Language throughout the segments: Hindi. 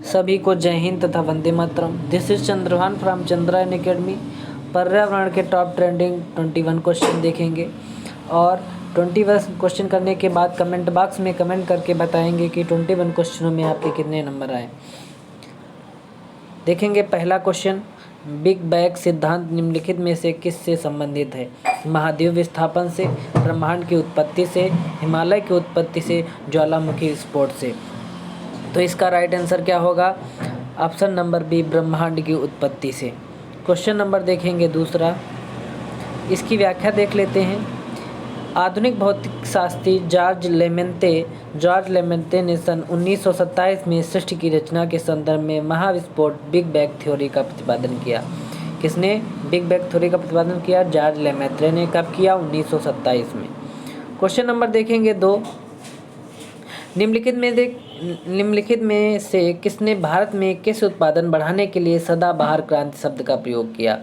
सभी को जय हिंद तथा Vande Mataram. This is Chandrabhan from Chandrayaan academy. पर्यावरण के टॉप ट्रेंडिंग 21 क्वेश्चन देखेंगे और 21 क्वेश्चन करने के बाद कमेंट बॉक्स में कमेंट करके बताएंगे कि 21 क्वेश्चनों में आपके कितने नंबर आए। देखेंगे पहला क्वेश्चन, बिग बैंग सिद्धांत निम्नलिखित में से किससे संबंधित है? महाद्वीप विस्थापन से, ब्रह्मांड की उत्पत्ति से, हिमालय की उत्पत्ति से, ज्वालामुखी विस्फोट से। तो इसका राइट आंसर क्या होगा? ऑप्शन नंबर बी, ब्रह्मांड की उत्पत्ति से। क्वेश्चन नंबर देखेंगे दूसरा, इसकी व्याख्या देख लेते हैं। आधुनिक भौतिक शास्त्री जॉर्ज लेमेंते ने सन 1927 में सृष्टि की रचना के संदर्भ में महाविस्फोट बिग बैंग थ्योरी का प्रतिपादन किया। किसने बिग बैंग थ्योरी का प्रतिपादन किया? जॉर्ज लेमेंत्रे ने। कब किया? 1927 में। क्वेश्चन नंबर देखेंगे 2, निम्नलिखित में से किसने भारत में कृषि उत्पादन बढ़ाने के लिए सदाबहार क्रांति शब्द का प्रयोग किया?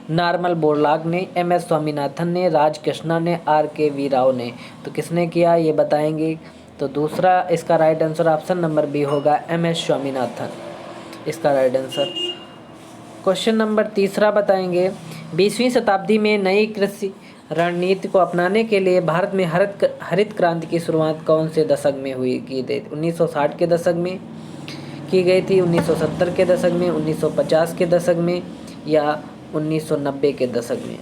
नॉर्मन बोरलॉग ने, एम.एस. स्वामीनाथन ने, राज कृष्णा ने, आर.के. वी राव ने। तो किसने किया ये बताएंगे। तो दूसरा इसका right answer option number B होगा, एम.एस. स्वामीनाथन इसका राइट आंसर। क्वेश्चन नंबर तीसरा बताएंगे, 20वीं शताब्दी में नई कृषि रणनीति को अपनाने के लिए भारत में हरित क्रांति की शुरुआत कौन से दशक में की गई? 1960 के दशक में की गई थी, 1970 के दशक में, 1950 के दशक में या 1990 के दशक में।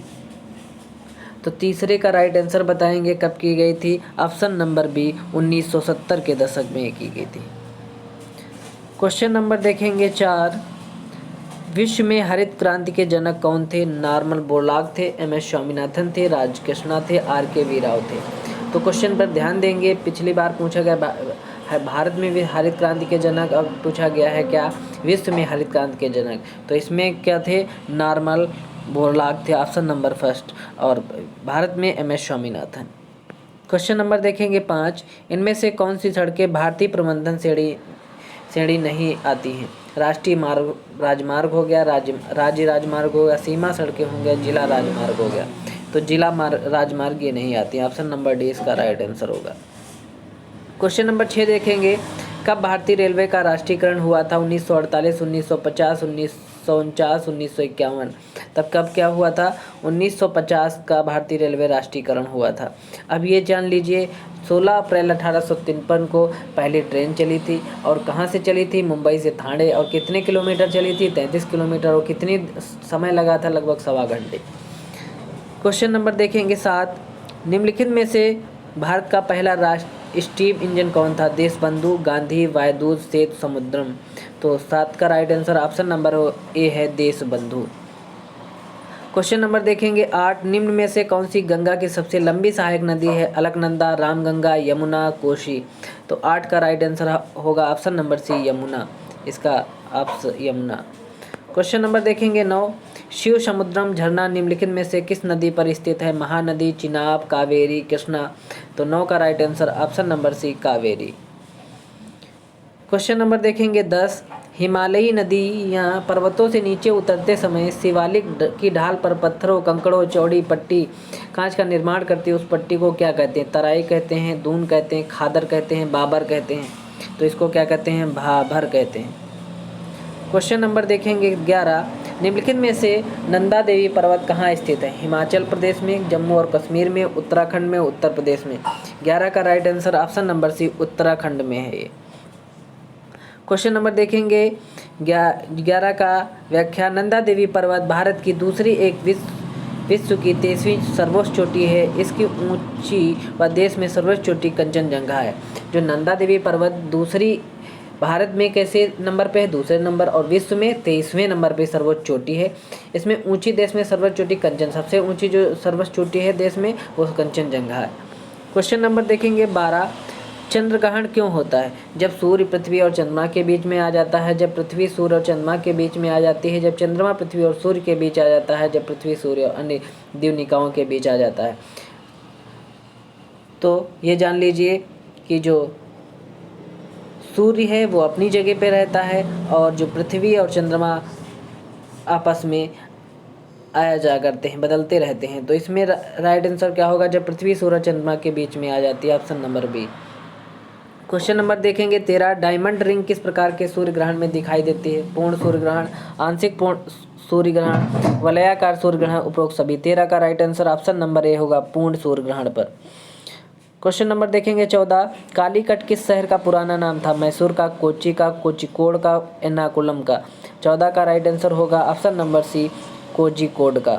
तो तीसरे का राइट आंसर बताएंगे कब की गई थी। ऑप्शन नंबर बी, 1970 के दशक में की गई थी। क्वेश्चन नंबर देखेंगे 4, विश्व में हरित क्रांति के जनक कौन थे? नॉर्मन बोरलॉग थे, एम.एस. स्वामीनाथन थे, राज कृष्णा थे, आर.के. वी राव थे। तो क्वेश्चन पर ध्यान देंगे, पिछली बार पूछा गया भारत में भी हरित क्रांति के जनक, अब पूछा गया है क्या? विश्व में हरित क्रांति के जनक। तो इसमें क्या थे? नॉर्मन बोरलॉग थे, ऑप्शन नंबर फर्स्ट, और भारत में एम.एस. स्वामीनाथन। क्वेश्चन नंबर देखेंगे 5, इनमें से कौन सी सड़कें भारतीय प्रबंधन श्रेणी नहीं आती हैं? राष्ट्रीय राजमार्ग हो गया, राज्य राजमार्ग हो गया, सीमा सड़कें हो गया, जिला राजमार्ग हो गया। तो जिला राजमार्ग ये नहीं आती, ऑप्शन नंबर डी इसका राइट आंसर होगा। क्वेश्चन नंबर 6 देखेंगे, कब भारतीय रेलवे का राष्ट्रीयकरण हुआ था? 1948, 1950, 1949, 1951। तब कब क्या हुआ था? 1950 का भारतीय रेलवे राष्ट्रीयकरण हुआ था। अब ये जान लीजिए, 16 अप्रैल 1853 को पहली ट्रेन चली थी, और कहाँ से चली थी? मुंबई से ठाणे। और कितने किलोमीटर चली थी? 33 किलोमीटर। और कितनी समय लगा था? लगभग सवा घंटे। क्वेश्चन नंबर देखेंगे 7, निम्नलिखित में से भारत का पहला स्टीम इंजन कौन था? देशबंधु, गांधी, वायुदूत, सेतु, समुद्रम। तो 7 का राइट आंसर ऑप्शन नंबर ए है, देशबंधु। क्वेश्चन नंबर देखेंगे 8, निम्न में से कौन सी गंगा की सबसे लंबी सहायक नदी है? अलकनंदा, रामगंगा, यमुना, कोसी। तो 8 का राइट आंसर होगा ऑप्शन नंबर सी, यमुना इसका ऑप्शन यमुना। क्वेश्चन नंबर देखेंगे 9, शिव समुद्रम झरना निम्नलिखित में से किस नदी पर स्थित है? महानदी, चिनाब, कावेरी, कृष्णा। तो 9 का right answer option number C, Kaveri. Question number देखेंगे 10, हिमालयी नदियाँ पर्वतों से नीचे उतरते समय शिवालिक की ढाल पर पत्थरों, कंकड़ों, चौड़ी पट्टी कांच का निर्माण करती है, उस पट्टी को क्या कहते हैं? तराई कहते हैं, दून कहते हैं, खादर कहते हैं, बाबर कहते हैं। तो इसको क्या कहते हैं? भाभर कहते हैं। क्वेश्चन नंबर देखेंगे 11, निम्नलिखित में से नंदा देवी पर्वत कहाँ स्थित है? हिमाचल प्रदेश में, जम्मू और कश्मीर में, उत्तराखंड में, उत्तर प्रदेश में। 11 का right answer option number C, Uttarakhand में है ये। क्वेश्चन नंबर देखेंगे 11 का व्याख्या, नंदा देवी पर्वत भारत की दूसरी एक विश्व की 23वीं सर्वोच्च चोटी है। इसकी ऊंची व देश में सर्वोच्च चोटी कंचनजंगा है। जो नंदा देवी पर्वत दूसरी भारत में कैसे नंबर पे है? दूसरे नंबर, और विश्व में 23वें नंबर पे सर्वोच्च चोटी है। इसमें ऊंची देश में सर्वोच्च चोटी सबसे ऊंची जो सर्वोच्च चोटी है देश में, वो कंचनजंगा है। क्वेश्चन नंबर देखेंगे 12, चंद्रग्रहण क्यों होता है? जब सूर्य पृथ्वी और चंद्रमा के बीच में आ जाता है, जब पृथ्वी सूर्य और चंद्रमा के बीच में आ जाती है, जब चंद्रमा पृथ्वी और सूर्य के बीच आ जाता है, जब पृथ्वी सूर्य और अन्य द्विनिकाओं के बीच आ जाता है। तो ये जान लीजिए कि जो सूर्य है वो अपनी जगह पे रहता है, और जो पृथ्वी और चंद्रमा आपस में आया जा करते हैं, बदलते रहते हैं। तो इसमें राइट आंसर क्या होगा? जब पृथ्वी सूर्य चंद्रमा के बीच में आ जाती है, option number B. Question number देखेंगे 13, डायमंड रिंग किस प्रकार के सूर्य ग्रहण में दिखाई देती है? पूर्ण सूर्य ग्रहण, आंशिक पूर्ण सूर्य ग्रहण, वलयाकार सूर्य ग्रहण, उपरोक्त सभी। 13 का राइट आंसर ऑप्शन नंबर ए होगा, पूर्ण सूर्य ग्रहण पर। क्वेश्चन नंबर देखेंगे 14, कालीकट किस शहर का पुराना नाम था? मैसूर का, कोच्चि का, कोझिकोड का, एर्नाकुलम का। 14 का राइट आंसर होगा ऑप्शन नंबर सी, कोझिकोड का।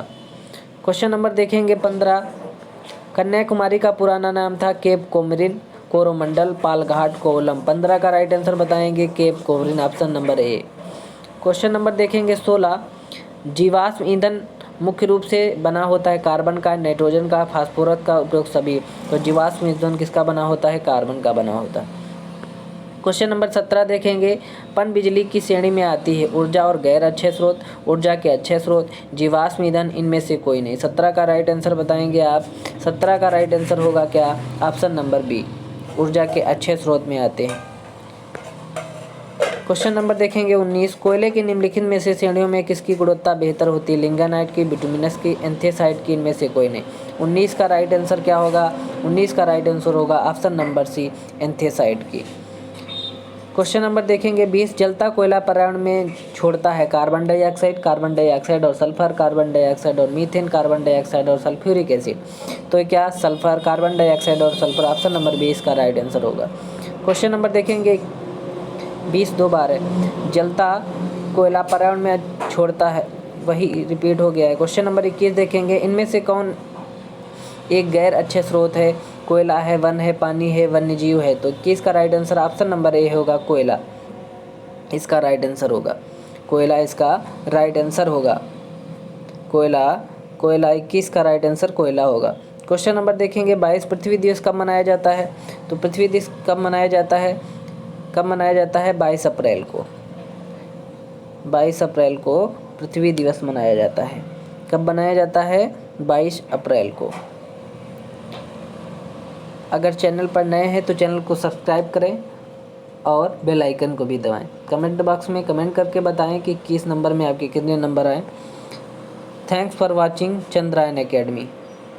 क्वेश्चन नंबर देखेंगे 15, कन्याकुमारी का पुराना नाम था? केप कोमरिन, कोरोमंडल, पालघाट, कोवलम। 15 का राइट आंसर बताएंगे Cape Comorin, option number A. Question number देखेंगे 16, जीवाश्म ईंधन मुख्य रूप से बना होता है कार्बन का, नाइट्रोजन का, फास्फोरस का, उपरोक्त सभी। तो जीवाश्म ईंधन किसका बना होता है? कार्बन का बना होता है। क्वेश्चन नंबर 17 देखेंगे, पनबिजली की श्रेणी में आती है? ऊर्जा और गैर अक्षय स्रोत, ऊर्जा के अक्षय स्रोत, जीवाश्म ईंधन, इनमें से कोई नहीं। 17 का राइट आंसर बताएंगे आप। 17 का राइट आंसर होगा क्या? ऑप्शन नंबर बी, ऊर्जा के अक्षय स्रोत में आते हैं। क्वेश्चन नंबर देखेंगे 19, कोयले की निम्नलिखित में से श्रेणियों में किसकी गुणवत्ता बेहतर होती है? लिंगानाइट की, बिटुमिनस की, एंथेसाइट की, इनमें से कोई नहीं। 19 का राइट आंसर क्या होगा? 19 का राइट आंसर होगा ऑप्शन नंबर सी, एंथेसाइट की। क्वेश्चन नंबर देखेंगे 20, जलता कोयला पर्यावरण में छोड़ता है कार्बन डाइऑक्साइड और सल्फर, कार्बन डाइऑक्साइड और मीथेन, कार्बन डाइऑक्साइड और सल्फ्यूरिक एसिड। तो क्या? सल्फर, कार्बन डाइऑक्साइड और सल्फर, ऑप्शन नंबर 20 का राइट आंसर होगा। क्वेश्चन नंबर देखेंगे 20 दो बार है, जलता कोयला पर्यावरण में छोड़ता है, वही रिपीट हो गया है। क्वेश्चन नंबर 21 देखेंगे, इनमें से कौन एक गैर अच्छे स्रोत है? कोयला है, वन है, पानी है, वन्य जीव है। तो 21 का राइट आंसर ऑप्शन नंबर ए होगा, कोयला। इसका राइट आंसर होगा कोयला, इसका राइट आंसर होगा कोयला। 21 का राइट आंसर कोयला होगा। क्वेश्चन नंबर देखेंगे 22, पृथ्वी दिवस कब मनाया जाता है? तो पृथ्वी दिवस कब मनाया जाता है? 22 अप्रैल को। 22 अप्रैल को पृथ्वी दिवस मनाया जाता है। कब मनाया जाता है? 22 अप्रैल को। अगर चैनल पर नए हैं तो चैनल को सब्सक्राइब करें और बेल आइकन को भी दबाएं। कमेंट बॉक्स में कमेंट करके बताएं कि किस नंबर में आपके कितने नंबर आए। Thanks for watching Chandrayan academy.